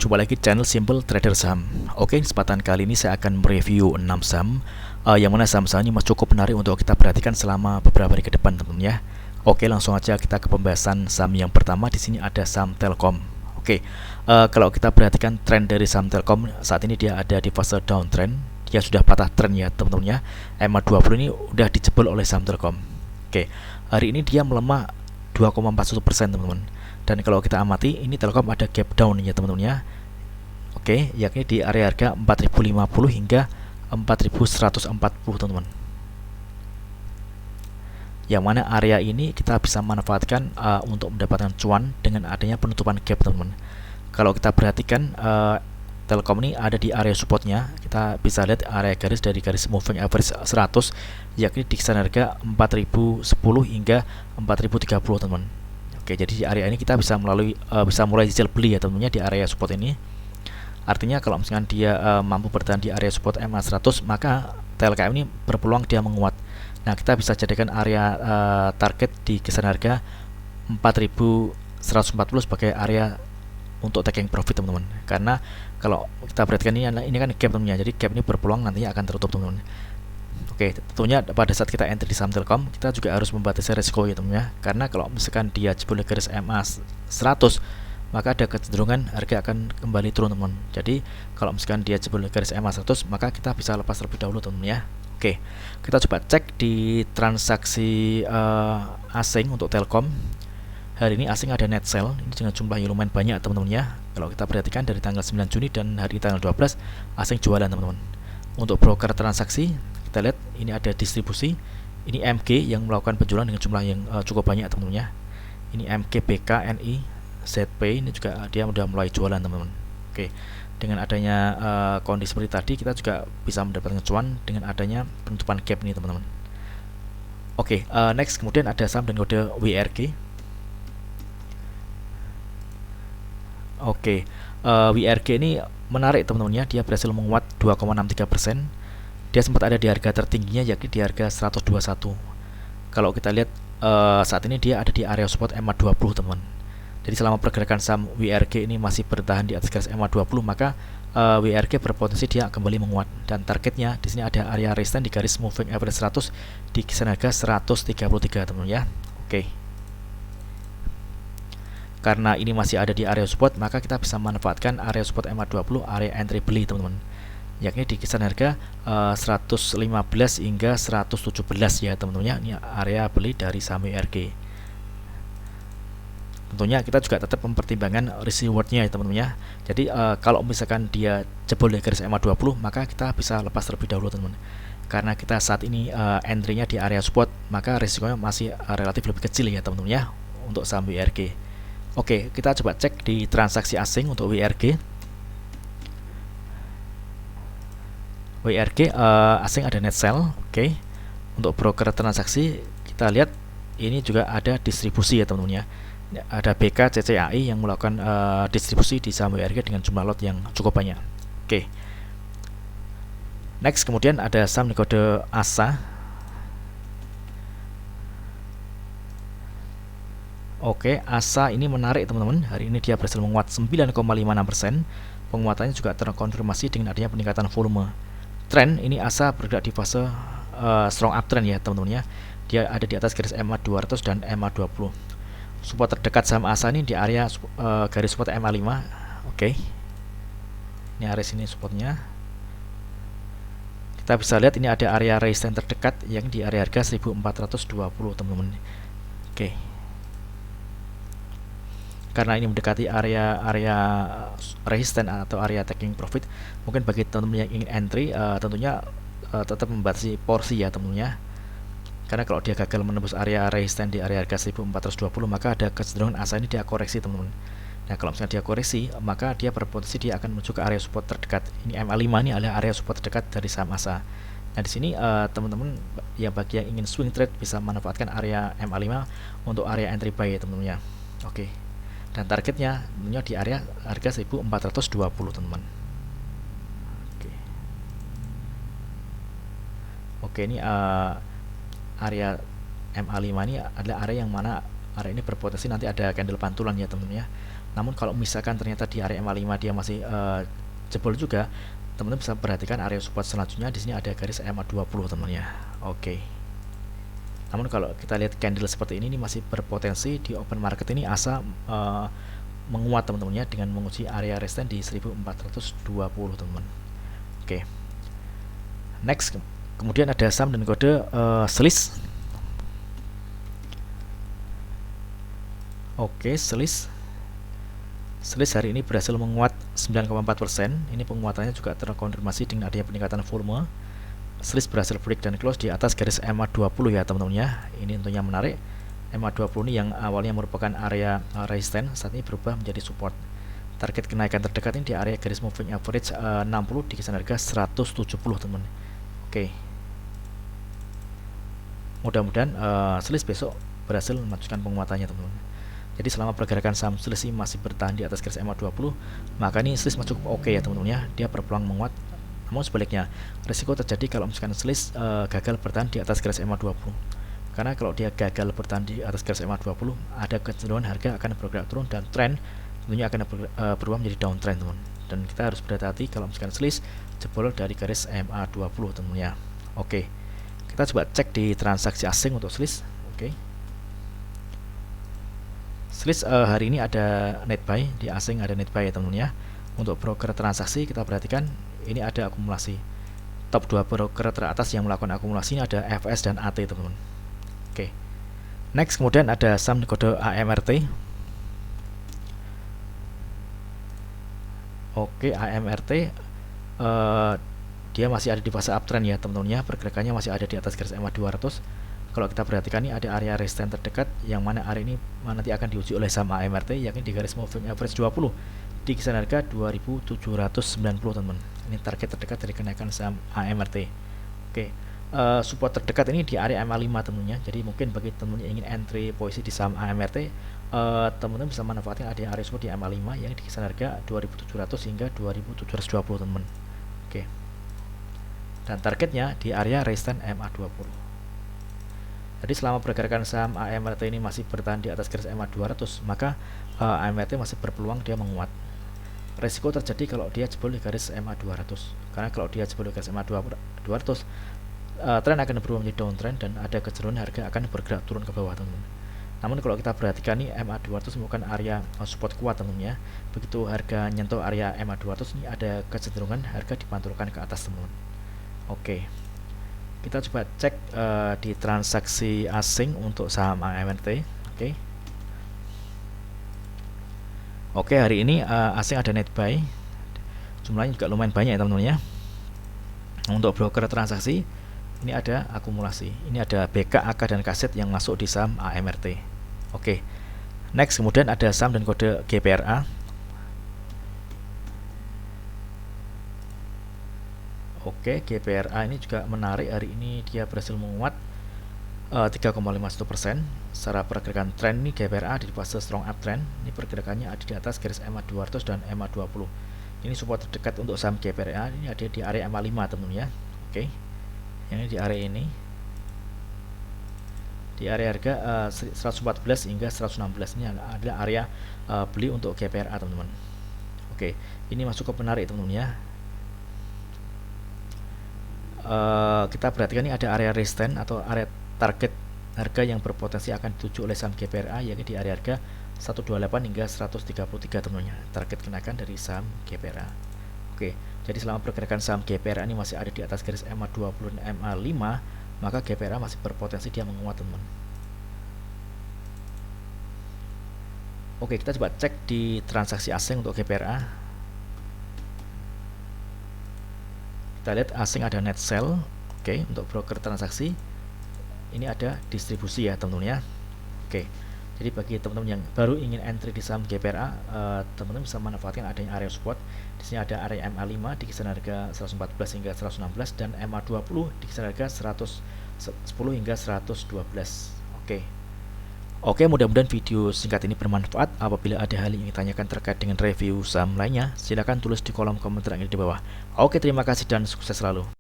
Jumpa lagi channel Simple Trader Saham. Oke, kesempatan kali ini saya akan mereview 6 saham yang mana saham-saham ini masih cukup menarik untuk kita perhatikan selama beberapa hari ke depan, teman-teman ya. Oke, langsung aja kita ke pembahasan saham yang pertama. Di sini ada saham Telkom. Oke, kalau kita perhatikan tren dari saham Telkom saat ini, dia ada di fase downtrend. Dia sudah patah tren ya, teman-teman ya. MA20 ini udah dijebol oleh saham Telkom. Oke, hari ini dia melemah 2,41%, teman-teman. Dan kalau kita amati, ini Telkom ada gap down ya, teman-teman ya. Oke, yakni di area harga 4050 hingga 4140, teman-teman. Yang mana area ini kita bisa manfaatkan untuk mendapatkan cuan dengan adanya penutupan gap, teman-teman. Kalau kita perhatikan, Telkom ini ada di area supportnya. Kita bisa lihat area garis dari garis moving average 100, yakni di kisaran harga 4010 hingga 4030, teman-teman. Oke, jadi di area ini kita bisa mulai cicil beli ya, teman-teman, di area support ini. Artinya kalau misalkan dia mampu bertahan di area support MA100, maka TLKM ini berpeluang dia menguat. Nah, kita bisa jadikan area target di kisaran harga 4140 sebagai area untuk taking profit, teman-teman. Karena kalau kita perhatikan ini kan gap, teman-teman. Jadi gap ini berpeluang nantinya akan tertutup, teman-teman. Oke, tentunya pada saat kita entry di saham Telkom, kita juga harus membatasi risiko ya, teman-teman ya. Karena kalau misalkan dia jebol garis MA100, maka ada kecenderungan harga akan kembali turun, teman-teman. Jadi kalau misalkan dia jebol garis MA100, maka kita bisa lepas terlebih dahulu, teman-teman ya. Oke, kita coba cek di transaksi asing untuk Telkom. Hari ini asing ada net sell, ini dengan jumlah yang lumayan banyak, teman-teman ya. Kalau kita perhatikan dari tanggal 9 Juni dan hari tanggal 12, asing jualan, teman-teman. Untuk broker transaksi, kita lihat ini ada distribusi. Ini MG yang melakukan penjualan dengan jumlah yang cukup banyak, teman-teman ya. Ini MG, BK, NI, ZP, ini juga dia sudah mulai jualan, teman-teman. Oke, dengan adanya kondisi seperti tadi, kita juga bisa mendapatkan cuan dengan adanya penutupan gap ini, teman-teman. Oke, next kemudian ada saham dan kode WRG. Oke, WRG ini menarik, teman-teman ya. Dia berhasil menguat 2,63%. Dia sempat ada di harga tertingginya, yakni di harga 121. Kalau kita lihat saat ini dia ada di area support MA20, teman-teman. Jadi selama pergerakan saham WRG ini masih bertahan di atas garis MA20, maka WRG berpotensi dia kembali menguat. Dan targetnya di sini ada area resistance di garis moving average 100 di kisaran harga 133, teman-teman ya. Oke. Karena ini masih ada di area support, maka kita bisa manfaatkan area support MA20, area entry beli, teman-teman. Yakni di kisaran harga 115 hingga 117 ya, teman-teman ya. Ini area beli dari saham WRG. Tentunya kita juga tetap mempertimbangkan risk rewardnya ya, teman-teman ya. Jadi kalau misalkan dia jebol di garis MA20, maka kita bisa lepas terlebih dahulu, teman-teman. Karena kita saat ini entry-nya di area support, maka risikonya masih relatif lebih kecil ya, teman-teman ya, untuk saham WRG. Oke, kita coba cek di transaksi asing untuk WRG. WRG asing ada net sell. Oke. Untuk broker transaksi, kita lihat ini juga ada distribusi ya, teman-teman ya. Ada BK CCAI yang melakukan distribusi di saham WRG dengan jumlah lot yang cukup banyak. Oke. Next kemudian ada saham kode ASA. Oke, ASA ini menarik, teman-teman. Hari ini dia berhasil menguat 9,56%. Penguatannya juga terkonfirmasi dengan adanya peningkatan volume. Tren ini ASA bergerak di fase strong uptrend ya, teman-teman ya. Dia ada di atas garis MA200 dan MA20. Support terdekat saham ASA ini di area garis support MA5. Oke. Ini area sini supportnya. Kita bisa lihat ini ada area resistance terdekat yang di area harga 1420, teman-teman. Oke. Karena ini mendekati area resisten atau area taking profit, mungkin bagi teman-teman yang ingin entry tentunya tetap membatasi porsi ya, teman-teman ya. Karena kalau dia gagal menembus area resisten di area harga 1420, maka ada kecenderungan ASA ini dia koreksi, teman-teman. Nah, kalau misalnya dia koreksi, maka dia berpotensi dia akan menuju ke area support terdekat. Ini MA5 ini adalah area support terdekat dari saham ASA. Nah, di sini teman-teman yang bagi yang ingin swing trade bisa manfaatkan area MA5 untuk area entry buy ya, teman-teman ya. Oke. Dan targetnya tentunya di area harga 1420, teman-teman. Oke, ini area MA5 ini adalah area yang mana area ini berpotensi nanti ada candle pantulan ya, teman-teman ya. Namun kalau misalkan ternyata di area MA5 dia masih jebol juga, teman-teman bisa perhatikan area support selanjutnya. Di sini ada garis MA20 teman ya. Oke. Namun kalau kita lihat candle seperti ini masih berpotensi di open market ini asa menguat teman-teman ya, dengan menguji area resistance di 1420 teman-teman. Oke. Next, kemudian ada saham dan kode Sliss. Oke, Sliss hari ini berhasil menguat 9,4%. Ini penguatannya juga terkonfirmasi dengan adanya peningkatan volume. Sliss berhasil break dan close di atas garis MA20 ya teman-teman ya. Ini tentunya menarik. MA20 ini yang awalnya merupakan area resistance, saat ini berubah menjadi support. Target kenaikan terdekat ini di area garis moving average 60 di kisaran harga 170 teman. Oke. Mudah-mudahan Sliss besok berhasil melanjutkan penguatannya teman-teman. Jadi selama pergerakan saham Sliss masih bertahan di atas garis MA20, maka ini Sliss masih cukup oke ya teman-teman ya. Dia berpeluang menguat. Namun sebaliknya, risiko terjadi kalau misalkan Sliss gagal bertahan di atas garis MA20. Karena kalau dia gagal bertahan di atas garis MA20, ada kecenderungan harga akan bergerak turun dan tren tentunya akan berubah menjadi downtrend teman. Dan kita harus berhati-hati kalau misalkan Sliss jebol dari garis MA20 tentunya. Oke. Kita coba cek di transaksi asing untuk Sliss. Oke. Sliss hari ini ada net buy, di asing ada net buy ya teman-teman ya. Untuk broker transaksi kita perhatikan ini ada akumulasi. Top 2 broker teratas yang melakukan akumulasi ini ada FS dan AT teman-teman. Oke. Next kemudian ada saham kode AMRT. Oke, AMRT dia masih ada di fase uptrend ya teman-teman ya. Pergerakannya masih ada di atas garis MA200. Kalau kita perhatikan ini ada area resistance terdekat yang mana area ini nanti akan diuji oleh saham AMRT, yakni di garis moving average 20 di kisaran harga 2790 teman-teman. Ini target terdekat dari kenaikan saham AMRT. Oke. Support terdekat ini di area MA5 teman-teman ya. Jadi mungkin bagi teman-teman yang ingin entry posisi di saham AMRT, teman-teman bisa manfaatkan ada area support di MA5 yang di kisaran harga 2700 hingga 2720 teman-teman. Oke. Dan targetnya di area resistance MA20. Jadi selama pergerakan saham AMRT ini masih bertahan di atas garis MA200, maka AMRT masih berpeluang dia menguat. Resiko terjadi kalau dia jebol di garis MA200. Karena kalau dia jebol di garis MA200, tren akan berubah menjadi downtrend dan ada kecenderungan harga akan bergerak turun ke bawah teman-teman. Namun kalau kita perhatikan nih MA200 merupakan area support kuat teman-teman ya. Begitu harga nyentuh area MA200 ini ada kecenderungan harga dipantulkan ke atas teman-teman. Oke. Kita coba cek di transaksi asing untuk saham AMRT. Oke. Oke, hari ini asing ada net buy. Jumlahnya juga lumayan banyak ya teman-teman ya. Untuk broker transaksi ini ada akumulasi. Ini ada BK, AK dan kaset yang masuk di saham AMRT. Oke. Next kemudian ada saham dan kode GPRA. Oke, GPRA ini juga menarik. Hari ini dia berhasil menguat 3,51%. Secara pergerakan tren ini GPRA di fase strong uptrend. Ini pergerakannya ada di atas garis MA200 dan MA20. Ini support terdekat untuk saham GPRA ini ada di area MA5 teman-teman ya. Oke. Ini di area ini. Di area harga 114 hingga 116 ini adalah area beli untuk GPRA teman-teman. Oke, ini masuk ke menarik teman-teman ya. Kita perhatikan ini ada area resistance atau area target harga yang berpotensi akan dituju oleh saham GPRA, yakni di area harga 128 hingga 133 teman-teman. Target kenaikan dari saham GPRA. Oke, jadi selama pergerakan saham GPRA ini masih ada di atas garis MA20 dan MA5, maka GPRA masih berpotensi dia menguat teman. Oke, kita coba cek di transaksi asing untuk GPRA. Kita lihat asing ada net sell. Oke, untuk broker transaksi ini ada distribusi ya teman-teman ya. Oke, jadi bagi teman-teman yang baru ingin entry di saham GPRA, teman-teman bisa manfaatkan adanya area support. Di sini ada area MA5 di kisaran harga 114 hingga 116 dan MA20 di kisaran harga 110 hingga 112. Oke, mudah-mudahan video singkat ini bermanfaat. Apabila ada hal yang ingin ditanyakan terkait dengan review saham lainnya, silakan tulis di kolom komentar yang ada di bawah. Oke, terima kasih dan sukses selalu.